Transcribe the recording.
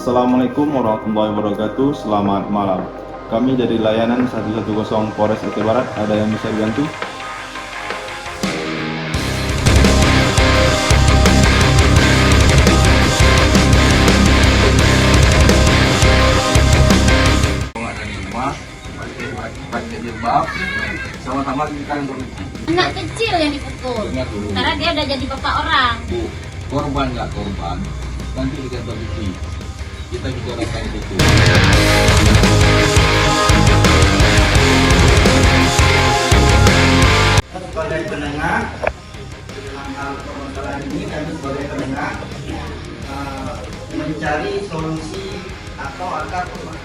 Assalamualaikum warahmatullahi wabarakatuh. Selamat malam. Kami dari layanan 110 Polres Aceh Barat. Ada yang bisa dibantu? Nggak dari rumah, pakai jilbab, sama-sama kita yang berhenti. Anak kecil yang dipukul. Karena dia udah jadi bapak orang. Bu, korban nggak korban, nanti kita berhenti. Kita bicarakan itu. Sebagai penengah dalam hal permasalahan ini, kami sebagai penengah mencari solusi atau akar permasalahan.